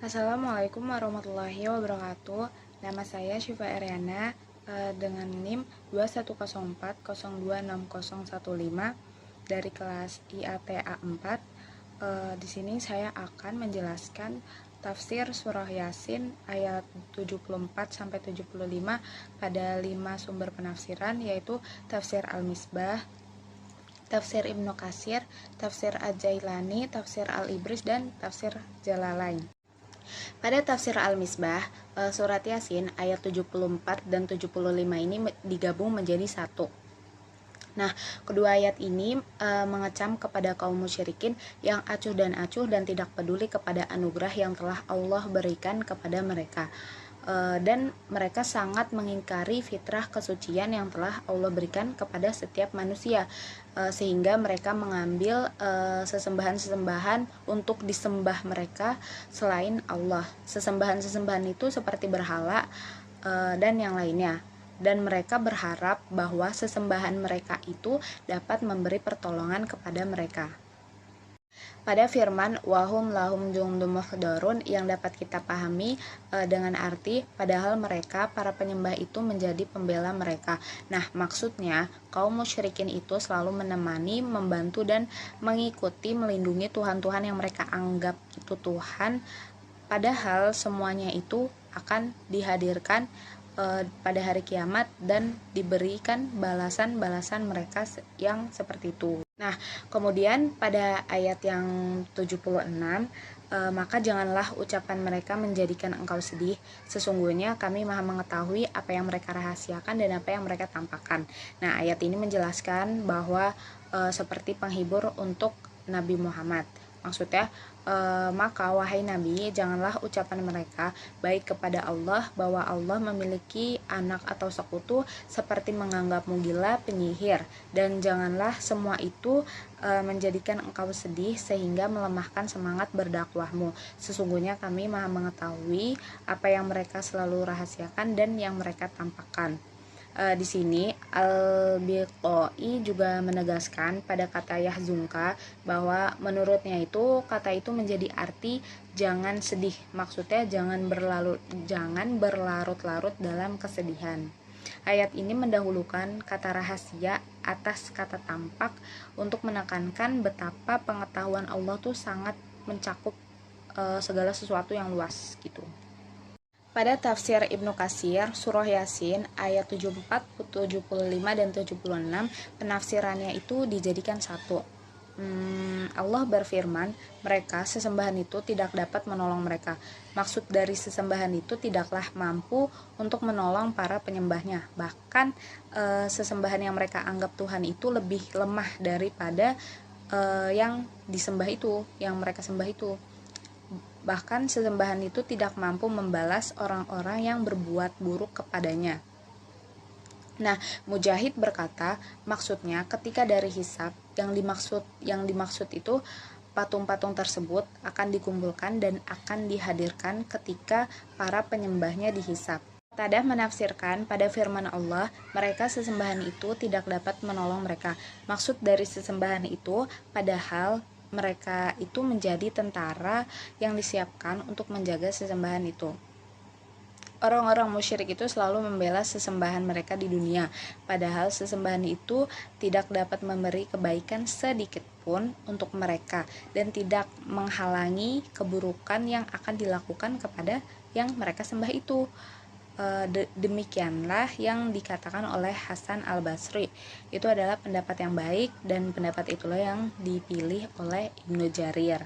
Assalamualaikum warahmatullahi wabarakatuh. Nama saya Syifa Eriana dengan NIM 2104026015 dari kelas IATA 4. Di sini saya akan menjelaskan tafsir surah Yasin ayat 74 sampai 75 pada 5 sumber penafsiran, yaitu tafsir Al-Misbah, tafsir Ibnu Katsir, tafsir Al-Jailani, tafsir Al-Ibris, dan tafsir Jalalain. Pada tafsir Al-Misbah, surat Yasin ayat 74 dan 75 ini digabung menjadi satu. Nah, kedua ayat ini mengecam kepada kaum musyrikin yang acuh dan tidak peduli kepada anugerah yang telah Allah berikan kepada mereka. Dan mereka sangat mengingkari fitrah kesucian yang telah Allah berikan kepada setiap manusia, sehingga mereka mengambil sesembahan-sesembahan untuk disembah mereka selain Allah. Sesembahan-sesembahan itu seperti berhala dan yang lainnya, dan mereka berharap bahwa sesembahan mereka itu dapat memberi pertolongan kepada mereka. Pada firman wahum lahum jundum muhdharun yang dapat kita pahami dengan arti padahal mereka para penyembah itu menjadi pembela mereka. Nah, maksudnya kaum musyrikin itu selalu menemani, membantu, dan mengikuti, melindungi Tuhan-Tuhan yang mereka anggap itu Tuhan, padahal semuanya itu akan dihadirkan pada hari kiamat dan diberikan balasan-balasan mereka yang seperti itu. Nah, kemudian pada ayat yang 76, maka janganlah ucapan mereka menjadikan engkau sedih. Sesungguhnya kami maha mengetahui apa yang mereka rahasiakan dan apa yang mereka tampakkan. Nah, ayat ini menjelaskan bahwa seperti penghibur untuk Nabi Muhammad. Maksudnya, maka wahai Nabi, janganlah ucapan mereka baik kepada Allah bahwa Allah memiliki anak atau sekutu seperti menganggapmu gila, penyihir, dan janganlah semua itu menjadikan engkau sedih sehingga melemahkan semangat berdakwahmu. Sesungguhnya kami maha mengetahui apa yang mereka selalu rahasiakan dan yang mereka tampakkan. Di sini Al-Biqai juga menegaskan pada kata yahzunka bahwa menurutnya itu kata itu menjadi arti jangan sedih. Maksudnya jangan berlarut-larut dalam kesedihan. Ayat ini mendahulukan kata rahasia atas kata tampak untuk menekankan betapa pengetahuan Allah tuh sangat mencakup segala sesuatu yang luas gitu. Pada tafsir Ibnu Katsir, surah Yasin ayat 74, 75, dan 76, penafsirannya itu dijadikan satu. Allah berfirman, mereka sesembahan itu tidak dapat menolong mereka. Maksud dari sesembahan itu tidaklah mampu untuk menolong para penyembahnya. Bahkan sesembahan yang mereka anggap Tuhan itu lebih lemah daripada yang disembah itu, yang mereka sembah itu. Bahkan sesembahan itu tidak mampu membalas orang-orang yang berbuat buruk kepadanya. Nah, Mujahid berkata, maksudnya ketika dari hisab yang dimaksud itu patung-patung tersebut akan dikumpulkan dan akan dihadirkan ketika para penyembahnya dihisab. Qatadah menafsirkan pada firman Allah, mereka sesembahan itu tidak dapat menolong mereka. Maksud dari sesembahan itu, padahal mereka itu menjadi tentara yang disiapkan untuk menjaga sesembahan itu. Orang-orang musyrik itu selalu membela sesembahan mereka di dunia, padahal sesembahan itu tidak dapat memberi kebaikan sedikit pun untuk mereka dan tidak menghalangi keburukan yang akan dilakukan kepada yang mereka sembah itu. Demikianlah yang dikatakan oleh Hasan Al-Basri. Itu adalah pendapat yang baik dan pendapat itulah yang dipilih oleh Ibnu Jarir.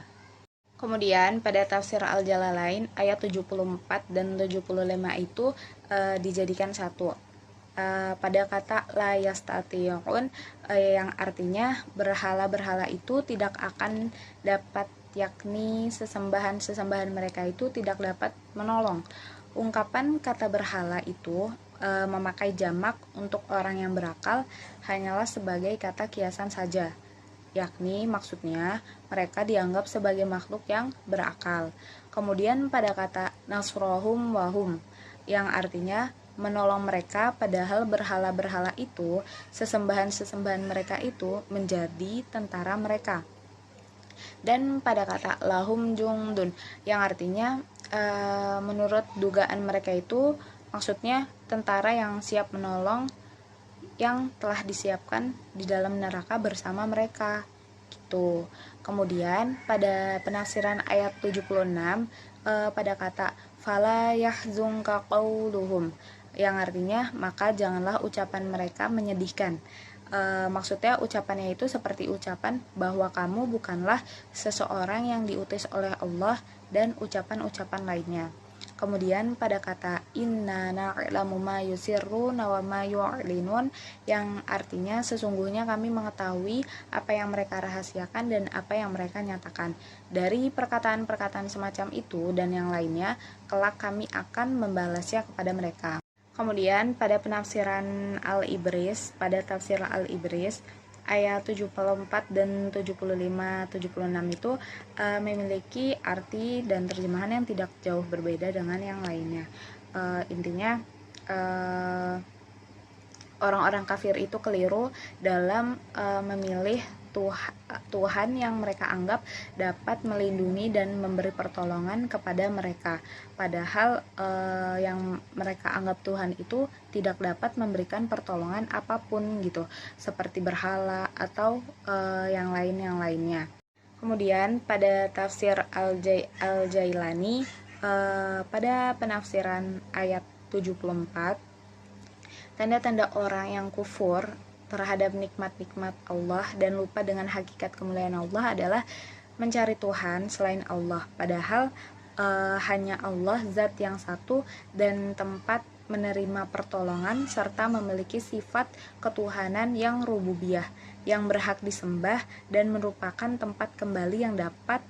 Kemudian pada tafsir Al-Jalalain ayat 74 dan 75 itu dijadikan satu. Pada kata la yastati'un yang artinya berhala-berhala itu tidak akan dapat, yakni sesembahan-sesembahan mereka itu tidak dapat menolong. Ungkapan kata berhala itu memakai jamak untuk orang yang berakal hanyalah sebagai kata kiasan saja, yakni maksudnya mereka dianggap sebagai makhluk yang berakal. Kemudian pada kata nasrohum wahum yang artinya menolong mereka, padahal berhala-berhala itu, sesembahan-sesembahan mereka itu menjadi tentara mereka. Dan pada kata lahum jungdun yang artinya menurut dugaan mereka itu maksudnya tentara yang siap menolong yang telah disiapkan di dalam neraka bersama mereka gitu. Kemudian pada penafsiran ayat 76 pada kata fala yahzunka qauluhum yang artinya maka janganlah ucapan mereka menyedihkan. Maksudnya ucapannya itu seperti ucapan bahwa kamu bukanlah seseorang yang diutus oleh Allah dan ucapan-ucapan lainnya. Kemudian pada kata inna na'lamu ma yusirruna wa ma yu'linun yang artinya sesungguhnya kami mengetahui apa yang mereka rahasiakan dan apa yang mereka nyatakan. Dari perkataan-perkataan semacam itu dan yang lainnya, kelak kami akan membalasnya kepada mereka. Kemudian pada penafsiran Al-Ibris, pada tafsir Al-Ibris ayat 74 dan 75-76 itu memiliki arti dan terjemahan yang tidak jauh berbeda dengan yang lainnya. Intinya orang-orang kafir itu keliru dalam memilih Tuhan yang mereka anggap dapat melindungi dan memberi pertolongan kepada mereka. Padahal yang mereka anggap Tuhan itu tidak dapat memberikan pertolongan apapun gitu, seperti berhala atau yang lainnya. Kemudian pada tafsir Al-Jailani pada penafsiran ayat 74, tanda-tanda orang yang kufur terhadap nikmat-nikmat Allah dan lupa dengan hakikat kemuliaan Allah adalah mencari Tuhan selain Allah, padahal hanya Allah zat yang satu dan tempat menerima pertolongan serta memiliki sifat ketuhanan yang rububiyah yang berhak disembah dan merupakan tempat kembali yang dapat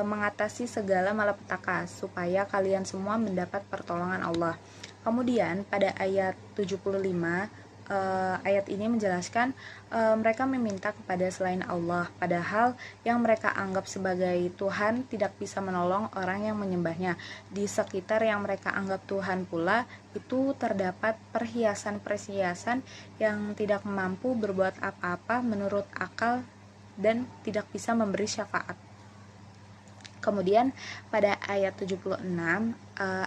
mengatasi segala malapetaka supaya kalian semua mendapat pertolongan Allah. Kemudian pada ayat 75 ayat ini menjelaskan mereka meminta kepada selain Allah, padahal yang mereka anggap sebagai Tuhan tidak bisa menolong orang yang menyembahnya. Di sekitar yang mereka anggap Tuhan pula itu terdapat perhiasan-perhiasan yang tidak mampu berbuat apa-apa menurut akal dan tidak bisa memberi syafaat. Kemudian pada ayat 76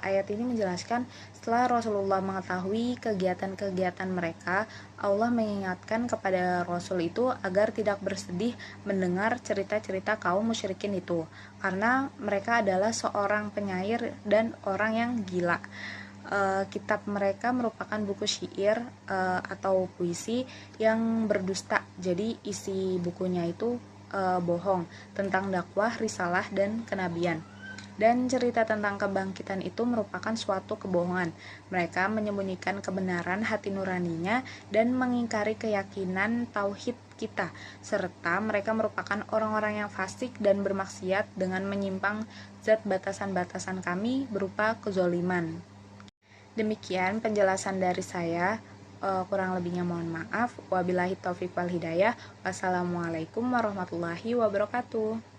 ayat ini menjelaskan setelah Rasulullah mengetahui kegiatan-kegiatan mereka, Allah mengingatkan kepada Rasul itu agar tidak bersedih mendengar cerita-cerita kaum musyrikin itu, karena mereka adalah seorang penyair dan orang yang gila. Kitab mereka merupakan buku syair atau puisi yang berdusta. Jadi isi bukunya itu bohong tentang dakwah, risalah, dan kenabian. Dan cerita tentang kebangkitan itu merupakan suatu kebohongan. Mereka menyembunyikan kebenaran hati nuraninya dan mengingkari keyakinan tauhid kita, serta mereka merupakan orang-orang yang fasik dan bermaksiat dengan menyimpang zat batasan-batasan kami berupa kezoliman. Demikian penjelasan dari saya. Kurang lebihnya mohon maaf. Wabillahi taufiq wal hidayah. Wassalamualaikum warahmatullahi wabarakatuh.